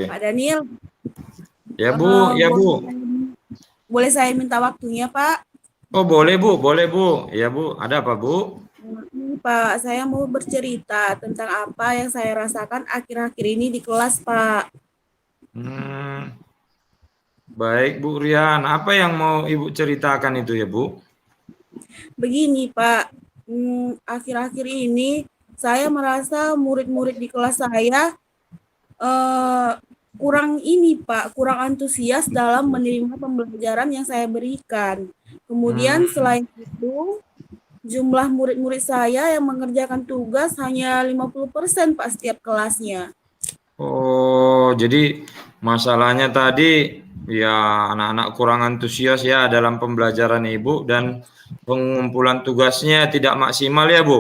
Pak Oke. Daniel, Ya Bu, ya Bu. boleh saya minta waktunya, Pak? Oh boleh Bu, boleh Bu. Ya Bu, ada apa Bu? Ini, Pak, saya mau bercerita tentang apa yang saya rasakan akhir-akhir ini di kelas, Pak. Hmm, baik Bu Rian, apa yang mau Ibu ceritakan itu ya Bu? Begini, Pak, akhir-akhir ini saya merasa murid-murid di kelas saya eh, kurang ini, Pak, kurang antusias dalam menerima pembelajaran yang saya berikan. Kemudian Hmm, selain itu, jumlah murid-murid saya yang mengerjakan tugas hanya 50% Pak setiap kelasnya. oh jadi masalahnya tadi ya anak-anak kurang antusias ya dalam pembelajaran Ibu dan pengumpulan tugasnya tidak maksimal ya Bu?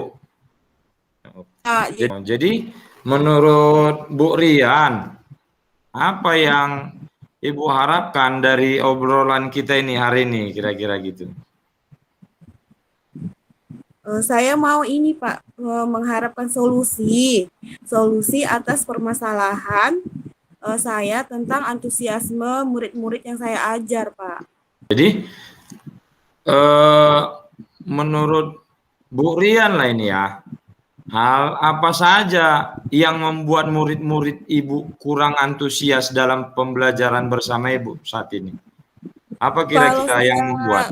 Pak, Jadi menurut Bu Rian, apa yang Ibu harapkan dari obrolan kita ini hari ini kira-kira gitu? saya mau ini Pak, mengharapkan solusi atas permasalahan saya tentang antusiasme murid-murid yang saya ajar Pak. Jadi eh, menurut Bu Rian lah ini ya, hal apa saja yang membuat murid-murid Ibu kurang antusias dalam pembelajaran bersama Ibu saat ini? Apa Kalau kira-kira yang saya membuat?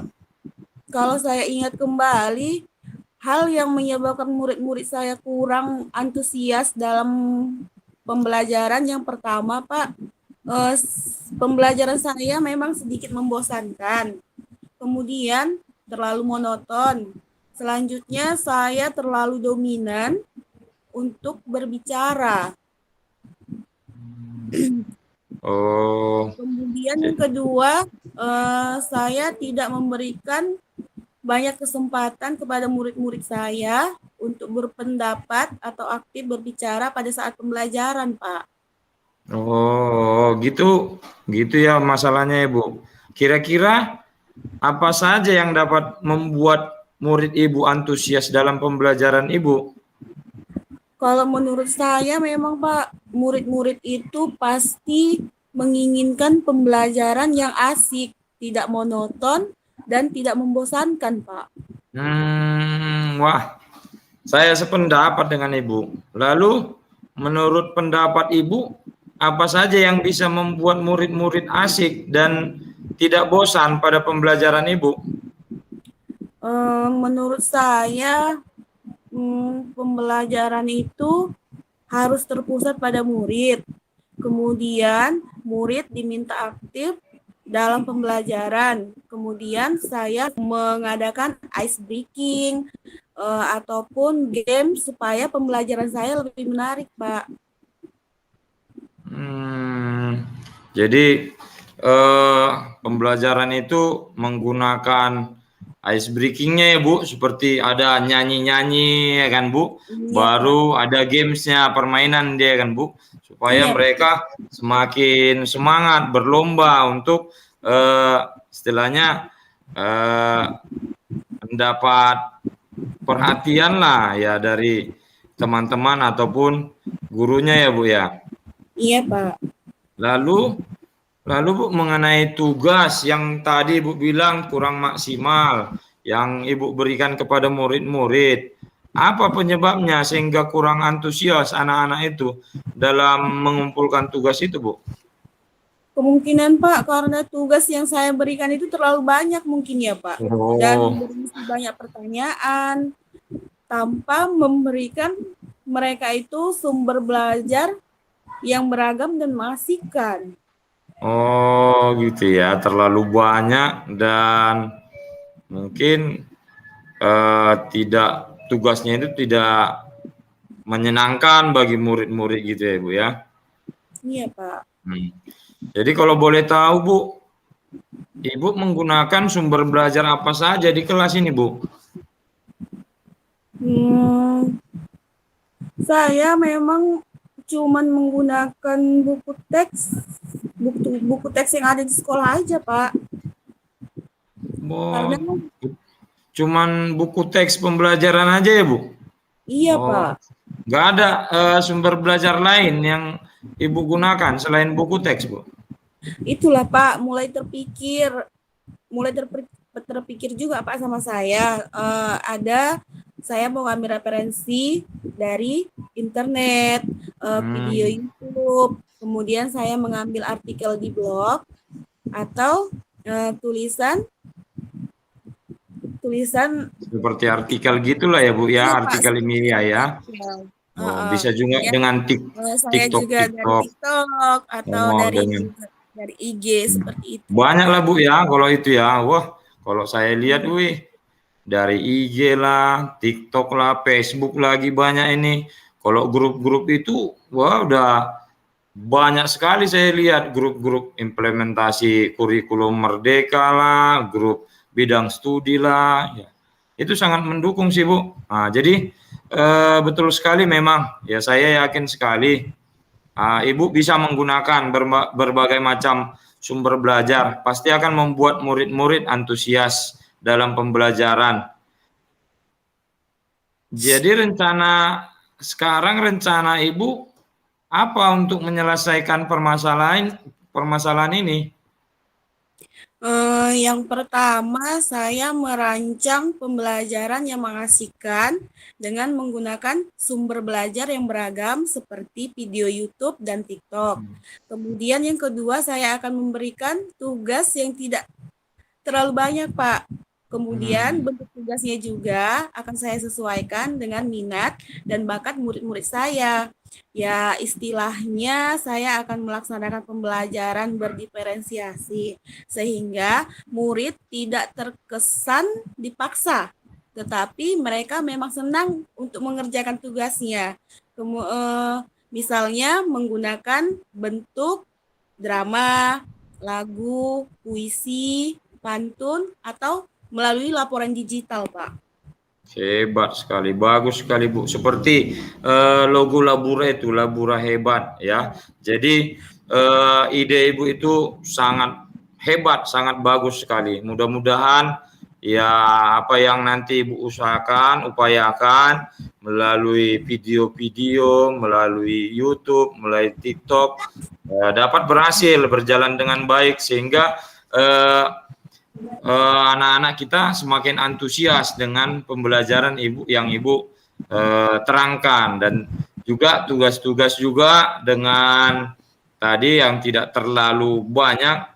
kalau saya ingat kembali, hal yang menyebabkan murid-murid saya kurang antusias dalam pembelajaran yang pertama, Pak, pembelajaran saya memang sedikit membosankan. Kemudian terlalu monoton. Selanjutnya saya terlalu dominan untuk berbicara. Oh, Kemudian yang kedua, saya tidak memberikan banyak kesempatan kepada murid-murid saya untuk berpendapat atau aktif berbicara pada saat pembelajaran, Pak. oh gitu, gitu ya masalahnya Ibu. Kira-kira apa saja yang dapat membuat murid Ibu antusias dalam pembelajaran Ibu? Kalau menurut saya memang Pak, murid-murid itu pasti menginginkan pembelajaran yang asik, tidak monoton, dan tidak membosankan, Pak. Wah, saya sependapat dengan Ibu. Lalu, menurut pendapat Ibu, apa saja yang bisa membuat murid-murid asik dan tidak bosan pada pembelajaran Ibu? Menurut saya, pembelajaran itu harus terpusat pada murid. Kemudian, murid diminta aktif dalam pembelajaran. Kemudian, saya mengadakan ice breaking ataupun game supaya pembelajaran saya lebih menarik, Pak. Jadi pembelajaran itu menggunakan ice breakingnya ya Bu, seperti ada nyanyi-nyanyi ya kan Bu, Iya, Pak. baru ada gamesnya permainan dia kan Bu, supaya Iya, mereka semakin semangat berlomba untuk istilahnya eh, mendapat perhatian lah ya dari teman-teman ataupun gurunya ya Bu ya. iya, Pak. Lalu Lalu Bu, mengenai tugas yang tadi Ibu bilang kurang maksimal, yang Ibu berikan kepada murid-murid, apa penyebabnya sehingga kurang antusias anak-anak itu dalam mengumpulkan tugas itu, Bu? Kemungkinan Pak, karena tugas yang saya berikan itu terlalu banyak mungkin ya Pak. Dan Oh, berisi banyak pertanyaan tanpa memberikan mereka itu sumber belajar yang beragam dan mengasihkan. oh gitu ya, terlalu banyak dan mungkin tidak tugasnya itu tidak menyenangkan bagi murid-murid gitu ya, Bu ya. Iya Pak. Hmm. Jadi kalau boleh tahu, Bu, Ibu menggunakan sumber belajar apa saja di kelas ini, Bu? Hmm, saya memang cuman menggunakan buku teks yang ada di sekolah aja Pak. Oh, Karena cuman buku teks pembelajaran aja ya, Bu? iya Oh, Pak. nggak ada sumber belajar lain yang Ibu gunakan selain buku teks, Bu? Itulah Pak, terpikir juga Pak sama saya. Saya mau ngambil referensi dari internet, video YouTube, kemudian saya mengambil artikel di blog atau tulisan Seperti artikel gitulah ya, Bu iya ya, Pak, artikel ilmiah ya. Oh, bisa juga kemudian dengan saya TikTok, juga dari TikTok. TikTok atau Oh, dari dengan IG seperti itu banyak Pak. lah Bu ya, kalau itu ya. Wah, kalau saya lihat, wih, dari IG lah, TikTok lah, Facebook lagi banyak ini. Kalau grup-grup itu, wah udah banyak sekali saya lihat grup-grup implementasi kurikulum Merdeka lah, grup bidang studi lah. Ya. Itu sangat mendukung sih Bu. Nah, jadi betul sekali memang. Ya saya yakin sekali Ibu bisa menggunakan berbagai macam sumber belajar. Pasti akan membuat murid-murid antusias dalam pembelajaran. Jadi rencana Ibu apa untuk menyelesaikan permasalahan ini? Yang pertama, saya merancang pembelajaran yang mengasihkan dengan menggunakan sumber belajar yang beragam seperti video YouTube dan TikTok. Kemudian yang kedua, saya akan memberikan tugas yang tidak terlalu banyak, Pak. Kemudian bentuk tugasnya juga akan saya sesuaikan dengan minat dan bakat murid-murid saya. Ya, istilahnya saya akan melaksanakan pembelajaran berdiferensiasi sehingga murid tidak terkesan dipaksa, tetapi mereka memang senang untuk mengerjakan tugasnya. Misalnya menggunakan bentuk drama, lagu, puisi, pantun, atau melalui laporan digital, Pak. Hebat sekali, bagus sekali Bu. Seperti logo Labura itu, Labura hebat ya. Jadi ide Ibu itu sangat hebat, sangat bagus sekali. Mudah-mudahan ya apa yang nanti Ibu upayakan melalui video-video, melalui YouTube, melalui TikTok dapat berhasil berjalan dengan baik sehingga anak-anak kita semakin antusias dengan pembelajaran Ibu terangkan, dan juga tugas-tugas juga dengan tadi yang tidak terlalu banyak,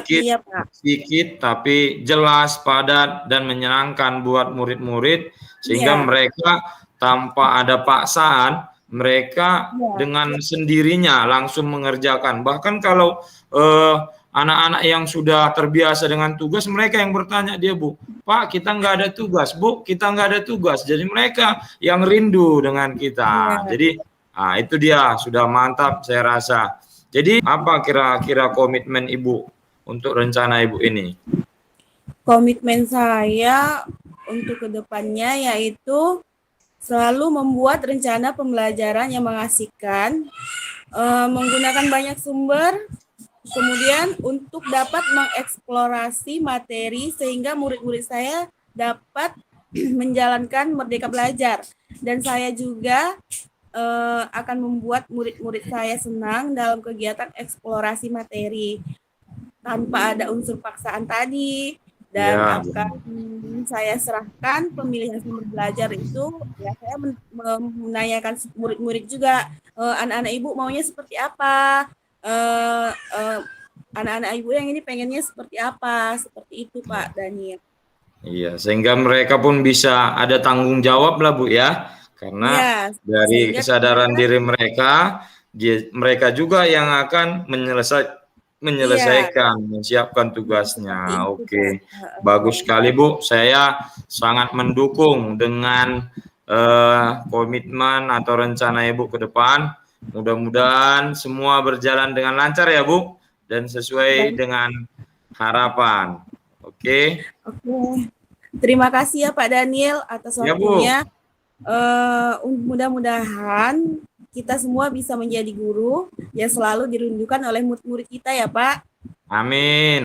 Iya, Pak. sedikit tapi jelas, padat dan menyenangkan buat murid-murid sehingga Iya. mereka tanpa ada paksaan mereka Iya. dengan sendirinya langsung mengerjakan. Bahkan kalau anak-anak yang sudah terbiasa dengan tugas, mereka yang bertanya dia, Bu, Pak, kita nggak ada tugas, Bu, kita nggak ada tugas. Jadi mereka yang rindu dengan kita. Iya. Jadi itu dia, sudah mantap saya rasa. Jadi apa kira-kira komitmen Ibu untuk rencana Ibu ini? Komitmen saya untuk kedepannya yaitu selalu membuat rencana pembelajaran yang mengasihkan, menggunakan banyak sumber, kemudian untuk dapat mengeksplorasi materi sehingga murid-murid saya dapat menjalankan Merdeka Belajar. Dan saya juga akan membuat murid-murid saya senang dalam kegiatan eksplorasi materi tanpa ada unsur paksaan tadi, dan Ya, akan saya serahkan pemilihan sumber belajar itu, ya saya menanyakan murid-murid juga, anak-anak Ibu maunya seperti apa, anak-anak Ibu yang ini pengennya seperti apa, seperti itu Pak Daniel. iya, sehingga mereka pun bisa ada tanggung jawab lah Bu ya, karena Ya, dari kesadaran diri mereka, mereka juga yang akan menyelesaikan, menyiapkan tugasnya. Oke, bagus sekali Bu. Saya sangat mendukung dengan komitmen atau rencana Ibu ke depan. Mudah-mudahan semua berjalan dengan lancar ya Bu, dan sesuai dengan harapan. Oke. Terima kasih ya Pak Daniel atas waktunya. Mudah-mudahan kita semua bisa menjadi guru yang selalu dirindukan oleh murid-murid kita ya Pak. Amin.